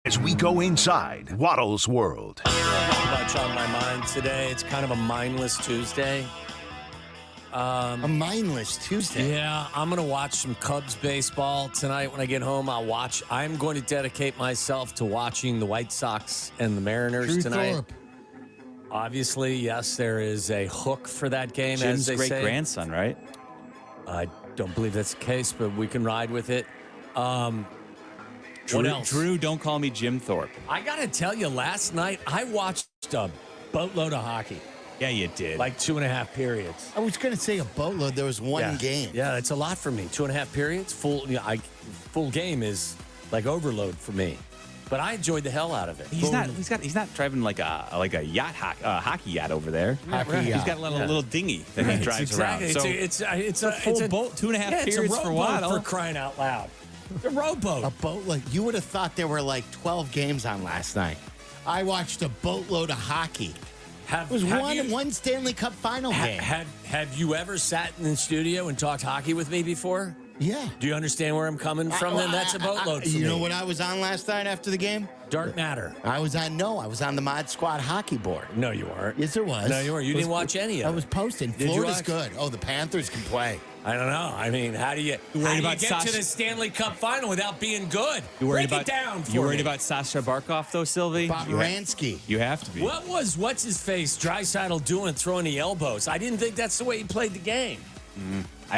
As we go inside Waddle's world. Not much on my mind today. It's kind of a mindless Tuesday. A mindless Tuesday. Yeah, I'm going to watch some Cubs baseball tonight when I get home. I'm going to dedicate myself to watching the White Sox and the Mariners Drew tonight. Thorpe. Obviously, yes, there is a hook for that game, Jim's as they say. great-grandson, right? I don't believe that's the case, but we can ride with it. What else? Drew, don't call me Jim Thorpe. I got to tell you, last night I watched a boatload of hockey, Yeah, you did. like 2.5 periods. I was going to say a boatload. There was one game. Yeah, that's a lot for me. 2.5 periods, full game is like overload for me. But I enjoyed the hell out of it. He's not driving like a yacht hockey yacht over there. Hockey He's yacht. got a little dinghy that he drives around. Exactly. So It's a full boat, 2.5 periods for Waddle. for crying out loud. The rowboat. A boatload. You would have thought there were like 12 games on last night. I watched a boatload of hockey. It was one Stanley Cup final game. Have you ever sat in the studio and talked hockey with me before? Yeah. Do you understand where I'm coming from? Then that's a boatload for me. You know what I was on last night after the game? Dark Matter. I was on the Mod Squad hockey board. No, you weren't. Yes, there was. No, you weren't. You didn't watch any of it. I was posting. Did you Florida's watch? good. Oh, the Panthers can play. I don't know. I mean, how do you get to the Stanley Cup final without being good? Break it down for You worried me. about Sasha Barkov, though, Sylvie? Botmaransky. You have to be. What's his face Draisaitl doing throwing the elbows? I didn't think that's the way he played the game.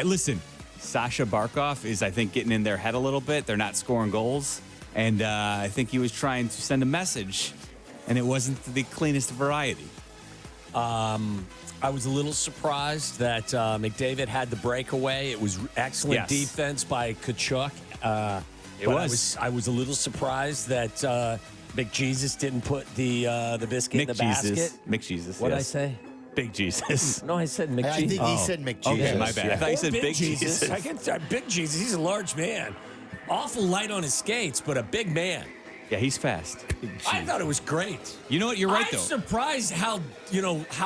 Listen, Sasha Barkov is, I think, getting in their head a little bit. They're not scoring goals. And I think he was trying to send a message, and it wasn't the cleanest variety. I was a little surprised that McDavid had the breakaway. It was excellent Yes. defense by Kachuk. I was a little surprised that McJesus didn't put the biscuit in the basket. McJesus. What did I yes. say? Big Jesus. No, I said I McJesus. think he said McJesus. Okay, my bad. I thought you said Big Jesus. Jesus. I get Big Jesus. He's a large man. Awful light on his skates, but a big man. Yeah, he's fast. I thought it was great. You know what? You're right, I'm though. surprised how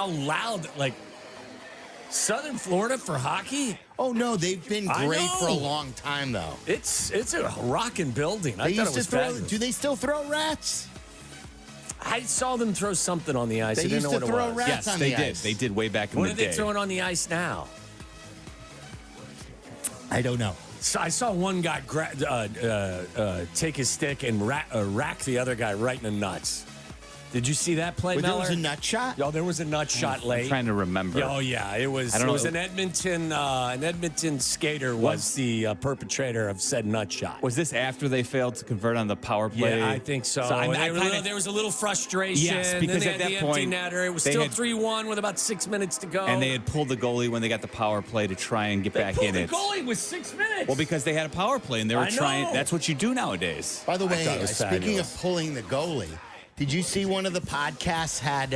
loud, like, Southern Florida for hockey. Oh, no, they've been I great know. for a long time, though. It's a rocking building. I They thought used it was to throw. fabulous. Do they still throw rats? I saw them throw something on the ice. They I didn't used know to what throw it was. rats Yes, on they the did. ice. They did way back in What the are day. they throwing on the ice now? I don't know. So I saw one guy take his stick and rack the other guy right in the nuts. Did you see that play, But there Miller? was a nut shot? Oh, there was a nut shot late. I'm trying to remember. Oh yeah, it was. I don't It know. was an Edmonton skater was the perpetrator of said nut shot. Was this after they failed to convert on the power play? Yeah, I think so. There was a little frustration. Yes, because then at they had that the empty point, netter. It was they still had- 3-1 with about 6 minutes to go. And they had pulled the goalie when they got the power play to try and get They back pulled in the it. goalie with 6 minutes. Well, because they had a power play and they were I trying. know. That's what you do nowadays. By the way, thought it was speaking fabulous. of pulling the goalie, did you see one of the podcasts had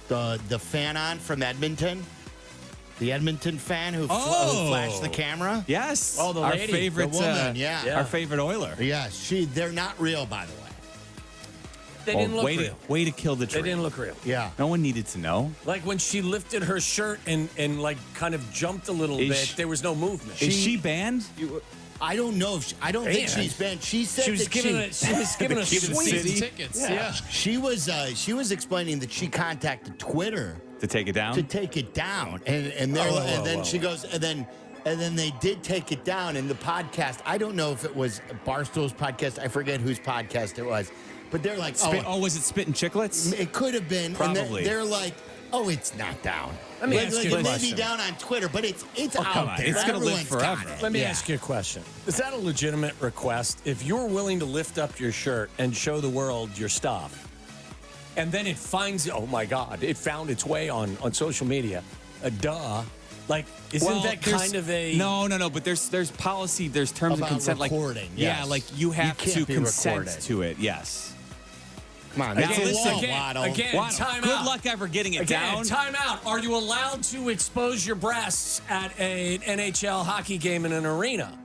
the fan on from Edmonton? The Edmonton fan who flashed the camera? Yes. Oh, the our lady. favorite The woman, yeah. Our favorite Oiler. Yeah, they're not real, by the way. they didn't look way real. way to kill the They dream. didn't look real. Yeah. No one needed to know. Like when she lifted her shirt and like kind of jumped a little Is bit, she- there was no movement. Is she banned? I don't know. I don't think Man. she's banned. She said She was that giving a The key to the sweet. city? Tickets, yeah. she was explaining that she contacted Twitter To take it down? to take it down, and then she goes, and then they did take it down in the podcast. I don't know if it was Barstool's podcast. I forget whose podcast it was, but they're like, was it Spit and Chicklets? it could have been. Probably. And they're like, oh, it's not down. Let me ask you a it may question. be down on Twitter, but it's out come on. there. It's gonna live Everyone's got forever. it. Let me Yeah. ask you a question. Is that a legitimate request? If you're willing to lift up your shirt and show the world your stuff, and then it finds, oh my God, it found its way on social media, like, isn't that there's- kind of a... No, but there's policy, there's terms About of consent. recording, Like, yeah, yes. like you have can't to be consent recorded. to it, yes. Come on, Again, that's a listen, law, again, Waddle. again. Waddle, Time good out. luck ever getting it Again, down. time out. Are you allowed to expose your breasts at an NHL hockey game in an arena?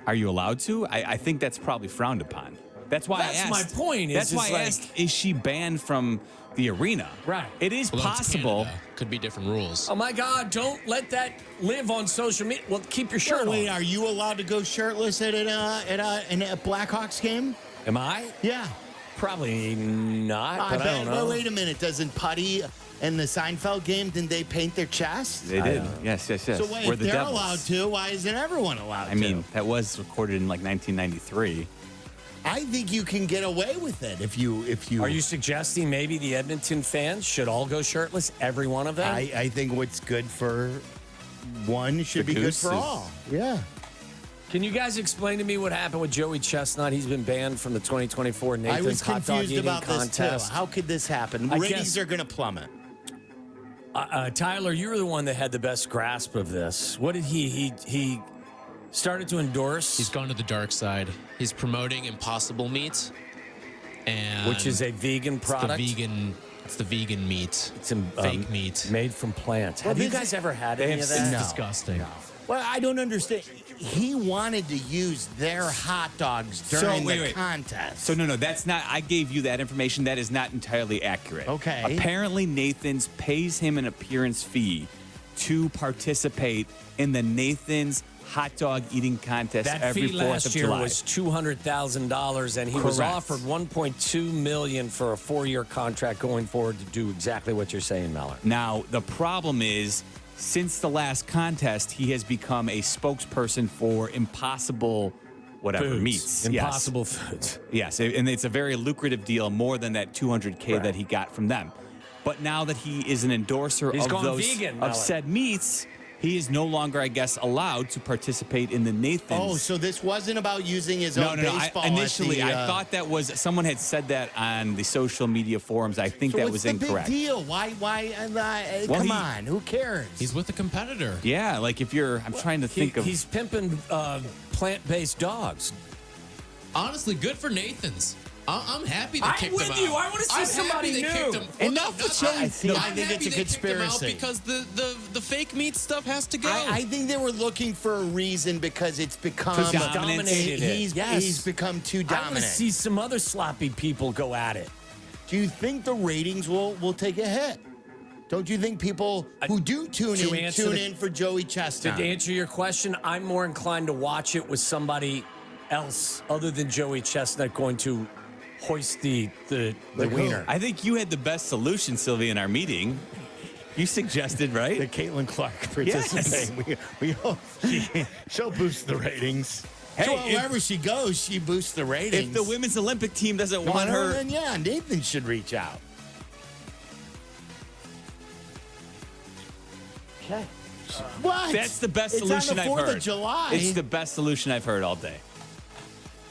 Are you allowed to? I think that's probably frowned upon. That's why That's I asked. my point, is That's why it's I like- asked, is she banned from the arena? Right. It is Well, that's possible. Canada. Could be different rules. Oh my God, don't let that live on social media. Well, keep your shirt Wait, on. are you allowed to go shirtless at a Blackhawks game? Am I? Yeah. Probably not, but I don't know. Well, wait a minute. Doesn't Putty and the Seinfeld game, didn't they paint their chests? They did. Yes. So wait, We're if the they're Devils. allowed to, why isn't everyone allowed to? I mean, that was recorded in like 1993. I think you can get away with it if you. Are you suggesting maybe the Edmonton fans should all go shirtless, every one of them? I think what's good for one should The be good goose for is- all. Yeah. Can you guys explain to me what happened with Joey Chestnut? He's been banned from the 2024 I Nathan's was Hot Dog confused Eating about Contest. this too. How could this happen? I Ratings guess- are going to plummet. Tyler, you were the one that had the best grasp of this. What did he started to endorse? He's gone to the dark side. He's promoting Impossible Meat, and which is a vegan product. It's the vegan meat. It's fake meat. made from plants. Well, Have you this- guys ever had They any have of It's that? No. disgusting. Well, I don't understand. He wanted to use their hot dogs during the contest. So no, that's not. I gave you that information. That is not entirely accurate. Okay. Apparently, Nathan's pays him an appearance fee to participate in the Nathan's hot dog eating contest That every fee 4th last of year July. was $200,000, and he was Correct. offered $1.2 million for a 4-year contract going forward to do exactly what you're saying, Mallard. Now, the problem is, since the last contest, he has become a spokesperson for Impossible whatever Foods. meats. Impossible Foods. Yes, and it's a very lucrative deal, more than that $200K Right. that he got from them. But now that he is an endorser He's of gone those vegan, of Mallard. said meats, he is no longer, I guess, allowed to participate in the Nathan's. Oh, so this wasn't about using his No, own no, no. baseball. Initially, at the, I thought that was someone had said that on the social media forums. I think so that what's was the incorrect. big deal? Why? Well, Come he- on, who cares? He's with a competitor. Yeah, like if you're, I'm trying to think of. He's pimping plant-based dogs. Honestly, good for Nathan's. I'm happy they I'm kicked with him out. you. I wanna see I'm somebody happy they new. kicked him. Enough with not- Joey. I think I'm it's a happy they kicked him out conspiracy. because the fake meat stuff has to go. I think they were looking for a reason because it's become Because he's dominated it. He's Yes. become too I want to dominant. see some other sloppy people go at it. Do you think the ratings will take a hit? Don't you think people who do tune To in answer tune the- in for Joey To Chestnut? answer your question, I'm more inclined to watch it with somebody else other than Joey Chestnut going to hoist the Like who? wiener. I think you had the best solution, Sylvia, in our meeting. You suggested, right? The Caitlin Clark participate. She'll boost the ratings. Hey, So if- wherever she goes, she boosts the ratings. If the women's Olympic team doesn't want want her, then yeah, Nathan should reach out. Okay. What? that's the best It's solution on the I've 4th heard. of July. It's the best solution I've heard all day.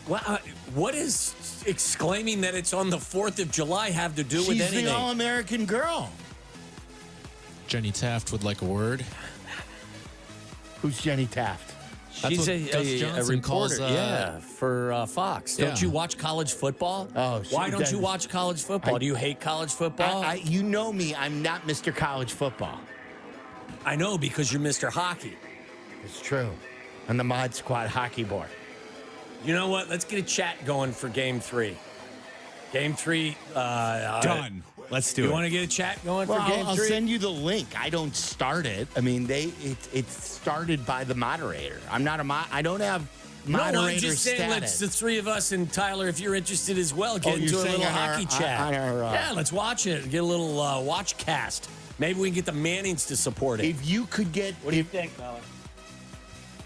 What is exclaiming that it's on the 4th of July have to do with She's anything? the All-American girl. Jenny Taft would like a word. Who's Jenny Taft? That's She's what a Gus Johnson reporter, calls, yeah, for Fox. Don't yeah. you watch college football? Oh, why don't that- you watch college football? Do you hate college football? You know me. I'm not Mr. College Football. I know because you're Mr. Hockey. It's true. On the Mod Squad hockey board. You know what? Let's get a chat going for Game 3. Game 3. Done. Let's do You it. want to get a chat going Well, for Game I'll 3? send you the link. I don't start it. I mean, it's started by the moderator. I'm not I don't have No, moderator I'm just saying, let's status. the three of us and Tyler, if you're interested as well, get Oh, into you're a saying little on our- hockey chat. on our, yeah, let's watch it. Get a little watch cast. Maybe we can get the Mannings to support it. If you could get, What do you think, Mel?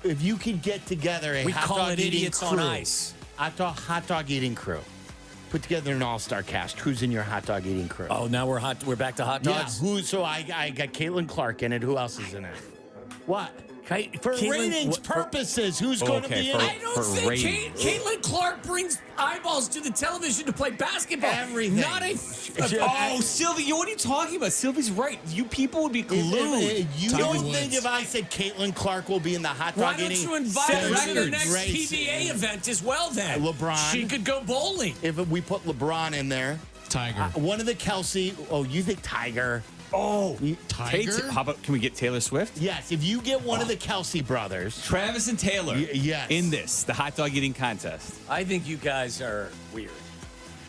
if you could get together a We hot call dog it eating Idiots crew, on Ice. hot dog eating crew, put together an all-star cast. Who's in your hot dog eating crew? Oh, now we're back to hot yeah. dogs. Who? So I got Caitlin Clark in it. Who else is in it? What? For Caitlin- ratings what- for- purposes, who's going to Okay, be in for- it? I don't for think ratings. Caitlin Clark brings eyeballs to the television to play basketball. Everything. Not a. Oh, Sylvia, what are you talking about? Sylvia's right. You people would be glued. You Tiger don't Woods. think if I said Caitlin Clark will be in the hot Why dog don't eating? you invite set her to the records. next Race. PBA event as well? Then LeBron. she could go bowling. If we put LeBron in there, Tiger. one of the Kelsey. Oh, you think Tiger? Oh, Tiger? How about, can we get Taylor Swift? Yes. If you get one of the Kelsey brothers, Travis and Taylor. yes. In this, the hot dog eating contest. I think you guys are weird.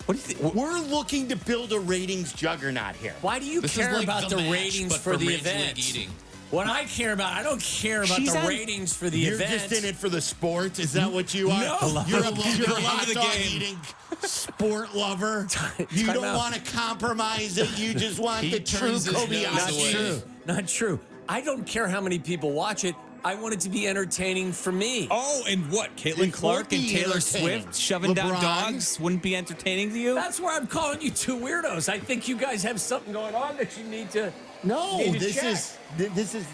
What do you think? we're looking to build a ratings juggernaut here. Why do you This care is like about the match, ratings but for the Major League event? Eating. What I care about, I don't care about She's the on- ratings for the You're event. just in it for the sport. Is that what you are? No. You're a Love hot the dog game. eating sport lover. You Time don't out. want to compromise it. You just want He the true turns his nose Kobayashi. away. Not true. I don't care how many people watch it. I want it to be entertaining for me. Oh, and what? Caitlin It Clark won't and be Taylor entertaining. Swift shoving down LeBron. dogs wouldn't be entertaining to you? That's where I'm calling you two weirdos. I think you guys have something going on that you need to. No, need to this check. is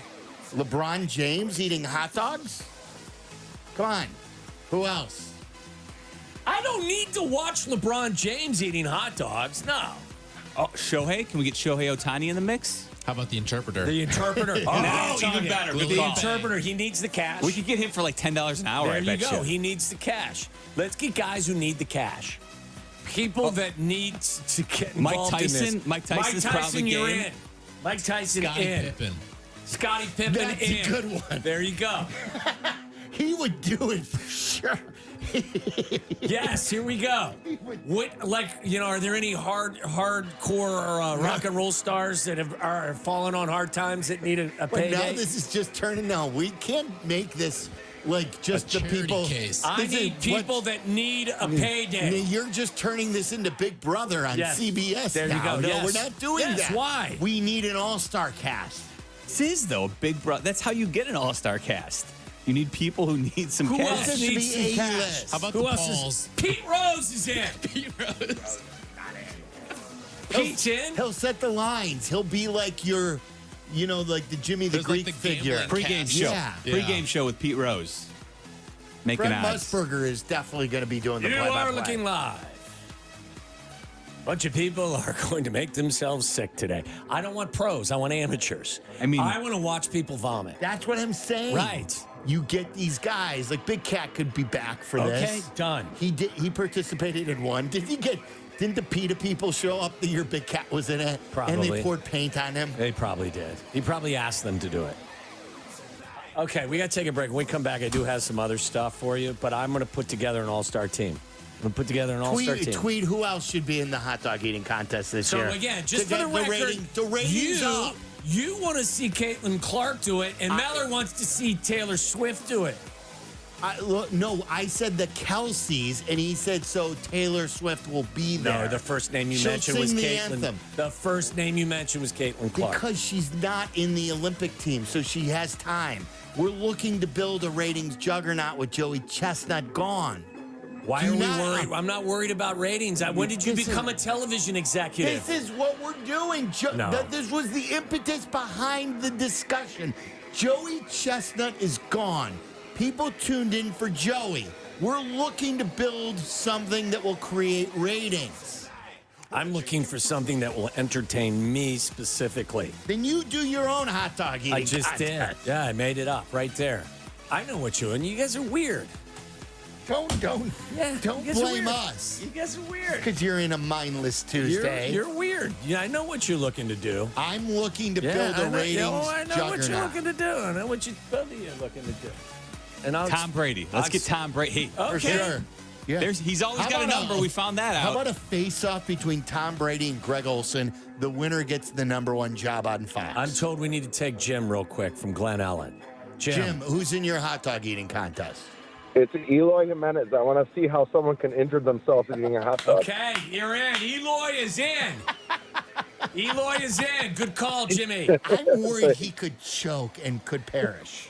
LeBron James eating hot dogs. Come on, who else? I don't need to watch LeBron James eating hot dogs. No. Oh, Shohei? Can we get Shohei Ohtani in the mix? How about the interpreter? The interpreter. Oh, Now you're even talking. better. Good The call. interpreter. He needs the cash. We could get him for like $10 an hour, There I you bet go. you. He needs the cash. Let's get guys who need the cash. People that need to get Mike involved in Tyson? this. Mike Tyson's probably you're game. in. Mike Tyson Scottie in. Pippen. Scottie Pippen That's a in. good one. There you go. He would do it for sure. Yes, here we go. What, like, you know, are there any hardcore rock and roll stars that are falling on hard times that need a But payday? now this is just turning. No, we can't make this like just A the charity people. case. I This is need people what- that need a payday. You're just turning this into Big Brother on Yes. CBS. There you now. go. No, Yes. we're not doing Yes, that. why? We need an all-star cast. This is, though, a big brother. That's how you get an all-star cast. You need people who need some Who cash. else This should needs be some cash? A-list. How about Who the else Pauls? is? Pete Rose is in. Pete Rose. Pete's in. He'll set the lines. He'll be like your, you know, like the Jimmy the There's like Greek the figure. gambling Pre-game cast. show. Yeah. Pre-game show with Pete Rose. Making Brett odds. Musburger is definitely going to be doing the You are play-by-play. looking live. Bunch of people are going to make themselves sick today. I don't want pros. I want amateurs. I mean- I want to watch people vomit. That's what I'm saying. Right. You get these guys like Big Cat could be back for Okay, this. done. He did. He participated in one. Didn't the PETA people show up the year Big Cat was in it? And Probably. they poured paint on him. They probably did. He probably asked them to do it. Okay, we got to take a break. When we come back, I do have some other stuff for you, but I'm going to put together an all-star team. I'm going to put together an all-star team. Tweet who else should be in the hot dog eating contest this So year. again, just To for the get record, the ratings up. you want to see Caitlin Clark do it, and Mellor wants to see Taylor Swift do it. No, I said the Kelseys, and he said so Taylor Swift will be there. No, the first name you She'll mentioned was sing the Caitlin. anthem. The first name you mentioned was Caitlin Clark. Because she's not in the Olympic team, so she has time. We're looking to build a ratings juggernaut with Joey Chestnut gone. Why Do are we not- worried? I'm not worried about ratings. When did you This is- become a television executive? This is what we're doing. No. This was the impetus behind the discussion. Joey Chestnut is gone. People tuned in for Joey. We're looking to build something that will create ratings. I'm looking for something that will entertain me specifically. Then you do your own hot dog eating I just did. contest. Yeah, I made it up right there. I know what you're doing. You guys are weird. Don't you blame guys are weird. us. You guys are weird. Because you're in a mindless Tuesday. You're weird. Yeah, I know what you're looking to do. I'm looking to Yeah, build I a know, ratings I know what you're juggernaut. looking to do. I know what both of you are looking to do. And I'll Tom Brady. Let's I'll- get Tom Brady. Hey, Okay. For sure. Yeah. he's always How got a about number. We found that How out. about a face-off between Tom Brady and Greg Olson? The winner gets the #1 job on Fox. I'm told we need to take Jim real quick from Glen Ellen. Jim, who's in your hot dog eating contest? It's Eloy Jimenez. I want to see how someone can injure themselves eating a hot dog. Okay, you're in. Eloy is in. Eloy is in. Good call, Jimmy. I'm worried he could choke and could perish.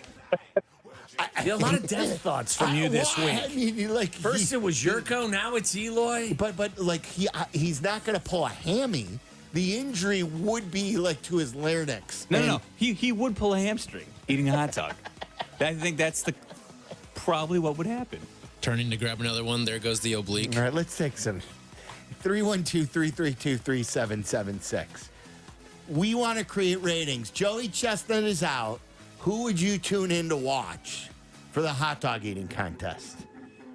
A lot of death thoughts from you this week. I mean, like First it was Yurko, now it's Eloy. but like he's not going to pull a hammy. The injury would be like to his larynx. No. He would pull a hamstring eating a hot dog. I think that's probably what would happen. Turning to grab another one. There goes the oblique. All right, let's take some. 312-332-3776. We want to create ratings. Joey Chestnut is out. Who would you tune in to watch for the hot dog eating contest?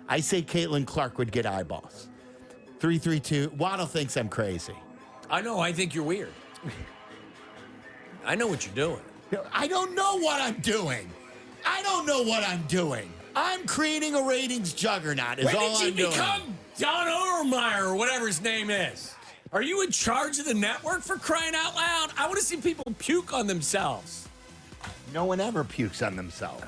I say Caitlin Clark would get eyeballs. 332. Waddle thinks I'm crazy. I know, I think you're weird. I know what you're doing. I don't know what I'm doing. I'm creating a ratings juggernaut is When all did you I'm doing. become Don Obermeyer or whatever his name is? Are you in charge of the network for crying out loud? I want to see people puke on themselves. No one ever pukes on themselves.